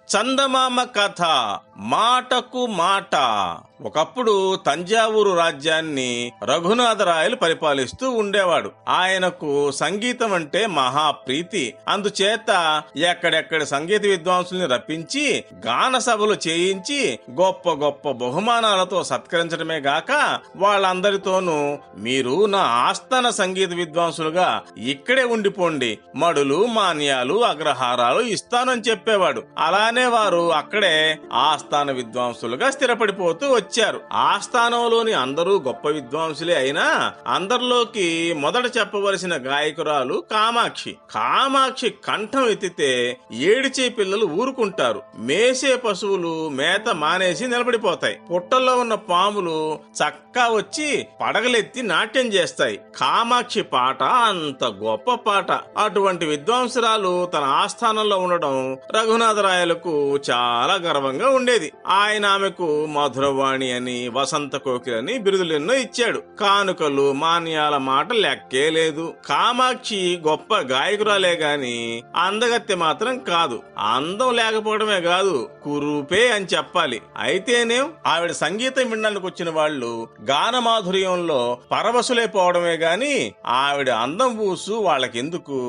చందమామ కథ మాటకు మాట. ఒకప్పుడు తంజావూరు రాజ్యాన్ని రఘునాథరాయలు పరిపాలిస్తూ ఉండేవాడు. ఆయనకు సంగీతం అంటే మహాప్రీతి. అందుచేత ఎక్కడెక్కడ సంగీత విద్వాంసుల్ని రప్పించి గాన సభలు చేయించి గొప్ప గొప్ప బహుమానాలతో సత్కరించడమే గాక వాళ్ళందరితోనూ మీరు నా ఆస్థాన సంగీత విద్వాంసులుగా ఇక్కడే ఉండిపోండి, మడులు మాన్యాలు అగ్రహారాలు ఇస్తానని చెప్పేవాడు. అలానే వారు అక్కడే ఆస్థాన విద్వాంసులుగా స్థిరపడిపోతూ వచ్చారు. ఆస్థానంలోని అందరూ గొప్ప విద్వాంసులే అయినా అందరిలోకి మొదట చెప్పవలసిన గాయకురాలు కామాక్షి. కామాక్షి కంఠం ఎత్తితే ఏడిచే పిల్లలు ఊరుకుంటారు. మేసే పశువులు మేత మానేసి నిలబడిపోతాయి. పుట్టల్లో ఉన్న పాములు చక్కా వచ్చి పడగలెత్తి నాట్యం చేస్తాయి. కామాక్షి పాట అంత గొప్ప పాట. అటువంటి విద్వాంసురాలు తన ఆస్థానంలో ఉండడం రఘునాథరాయలకు చాలా గర్వంగా ఉండేది. ఆయన ఆమెకు మధురవాణి అని వసంత కోకిలని బిరుదులెన్నో ఇచ్చాడు. కానుకలు మాన్యాల మాట లెక్కే లేదు. కామాక్షి గొప్ప గాయకురాలే గాని అందగత్తె మాత్రం కాదు. అందం లేకపోవడమే కాదు, కురూపే అని చెప్పాలి. అయితేనే ఆవిడ సంగీతం వినడానికి వచ్చిన వాళ్ళు గాన మాధుర్యంలో పరవశులైపోవడమే గాని ఆవిడ అందం పూసు వాళ్ళకెందుకు?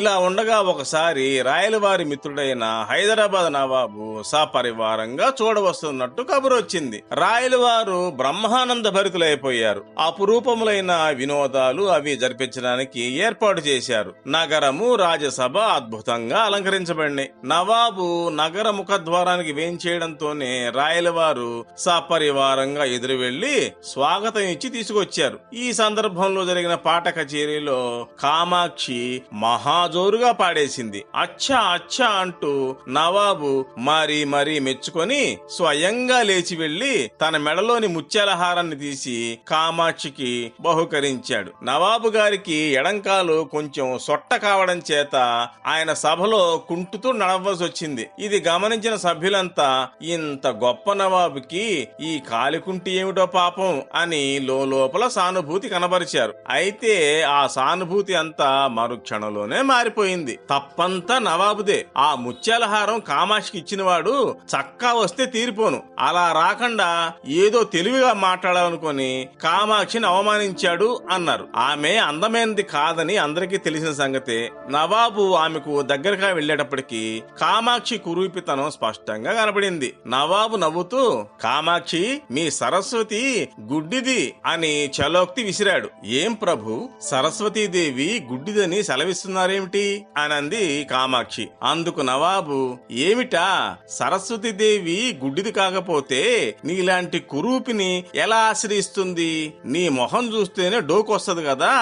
ఇలా ఉండగా ఒకసారి రాయలవారి మిత్రుడైన హైదరాబాద్ నవాబు సపరివారంగా చూడవస్తున్నట్టు కబురు వచ్చింది. రాయలవారు బ్రహ్మానంద భరితులైపోయారు. అపురూపములైన వినోదాలు అవి జరిపించడానికి ఏర్పాటు చేశారు. నగరము రాజసభ అద్భుతంగా అలంకరించబడినాయి. నవాబు నగర ముఖద్వారానికి వేయించేయడంతోనే రాయలవారు సపరివారంగా ఎదురు వెళ్లి స్వాగతం ఇచ్చి తీసుకొచ్చారు. ఈ సందర్భంలో జరిగిన పాట కచేరీలో కామాక్షి మహాజోరుగా పాడేసింది. అచ్చా అచ్చా అంటూ నవాబు మరీ మెచ్చుకొని స్వయంగా లేచి వెళ్లి తన మెడలోని ముత్యాల హారాన్ని తీసి కామాక్షికి బహుకరించాడు. నవాబు గారికి ఎడంకాలు కొంచెం సొట్ట కావడం చేత ఆయన సభలో కుంటుతూ నడవలసి వచ్చింది. ఇది గమనించిన సభ్యులంతా ఇంత గొప్ప నవాబుకి ఈ కాలికుంటి ఏమిటో పాపం అని లోపల సానుభూతి కనబరిచారు. అయితే ఆ సానుభూతి అంతా మరుక్షణంలోనే మారిపోయింది. తప్పంతా నవాబుదే. ఆ ముత్యాల హారం కామాక్షికి ఇచ్చినవాడు చక్కా వస్తే తీరిపోను, అలా రాకుండా ఏదో తెలివిగా మాట్లాడాలనుకుని కామాక్షిని అవమానించాడు అన్నారు. ఆమె అందమైనది కాదని అందరికీ తెలిసిన సంగతే. నవాబు ఆమెకు దగ్గరగా వెళ్లేటప్పటికీ కామాక్షి కురూపితనం స్పష్టంగా కనబడింది. నవాబు నవ్వుతూ, కామాక్షి, మీ సరస్వతి గుడ్డిది అని చలోక్తి విసిరాడు. ఏం ప్రభు, సరస్వతీదేవి గుడ్డిదని సెలవిస్తున్నారేమిటి అనంది కామాక్షి. అందుకు నవాబు, ఏమిటా, సరస్వతీదేవి గుడ్డిది కాకపోతే నీలాంటి కురూపిని ఎలా ఆశ్రయిస్తుంది? నీ మొహం చూస్తేనే డోకొస్తది కదా,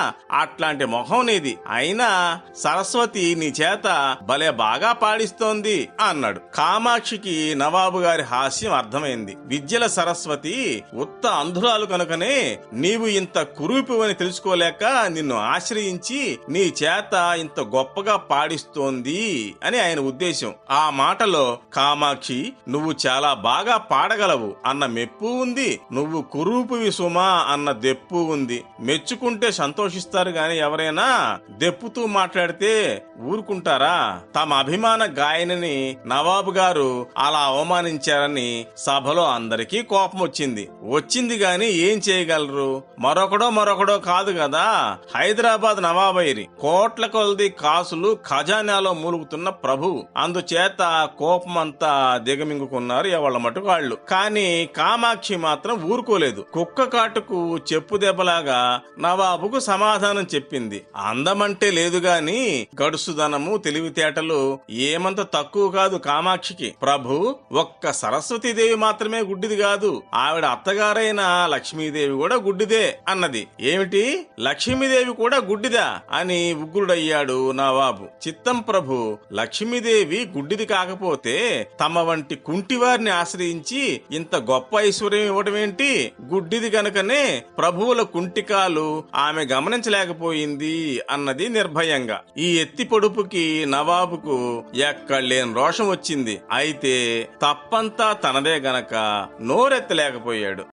అట్లాంటి మొహం నీది. అయినా సరస్వతి నీ చేత భలే బాగా పాడిస్తోంది అన్నాడు. కామాక్షికి నవాబు గారి హాస్యం అర్థమైంది. విద్యల సరస్వతి ఉత్త అంధురాలు కనుకనే నీవు ఇంత కురూపివని తెలుసుకోలేక నిన్ను ఆశ్రయించి నీ చేత ఇంత గొప్పగా పాడిస్తోంది అని ఆయన ఉద్దేశం. ఆ మాటలో కామాక్షి, నువ్వు చాలా బాగా పాడగలవు అన్న మెప్పు ఉంది, నువ్వు కురూపివి సుమా అన్న దెప్పు ఉంది. మెచ్చుకుంటే సంతోషిస్తారు గాని ఎవరైనా దెప్పుతూ మాట్లాడితే ఊరుకుంటారా? తమ అభిమాన గాయనిని నవాబు గారు అలా అవమానించారని సభలో అందరికీ కోపం వచ్చింది గాని ఏం చేయగలరు? మరొకడో కాదు కదా హైదరాబాద్ నవాబైరి. కోట్ల కొలది కాసులు ఖజానాలో మూలుగుతున్న ప్రభు. అందుచేత కోపమంతా దిగమింగుకున్నారు ఎవళ్ళ మటుకు వాళ్ళు. కానీ కామాక్షి మాత్రం ఊరుకోలేదు. కుక్క కాటుకు చెప్పు దెబ్బలాగా నవాబుకు సమాధానం చెప్పింది. అందమంటే లేదు గాని గడుసుదనము తెలివితేటలు ఏమంత తక్కువ కాదు కామాక్షికి. ప్రభు, ఒక్క సరస్వతీదేవి మాత్రమే గుడ్డిది కాదు, ఆవిడ అత్తగారైన లక్ష్మీదేవి కూడా గుడ్డిదే అన్నది. ఏమిటి, లక్ష్మీదేవి కూడా గుడ్డిదా అని ఉగ్రుడయ్యాడు నవాబు. చిత్తం ప్రభు, లక్ష్మీదేవి గుడ్డిది కాకపోతే తమ వంటి కుంటివారిని ఆశ్రయించి ఇంత గొప్ప ఐశ్వర్యం ఇవ్వటమేంటి? గుడ్డిది గనుకనే ప్రభువుల కుంటికాలు ఆమె గమనించలేకపోయింది అన్నది నిర్భయంగా. ఈ ఎత్తి పొడుపుకి నవాబుకు ఎక్కడలేని రోషం వచ్చింది. అయితే తప్పంతా తనదే గనక నోరెత్తలేకపోయాడు.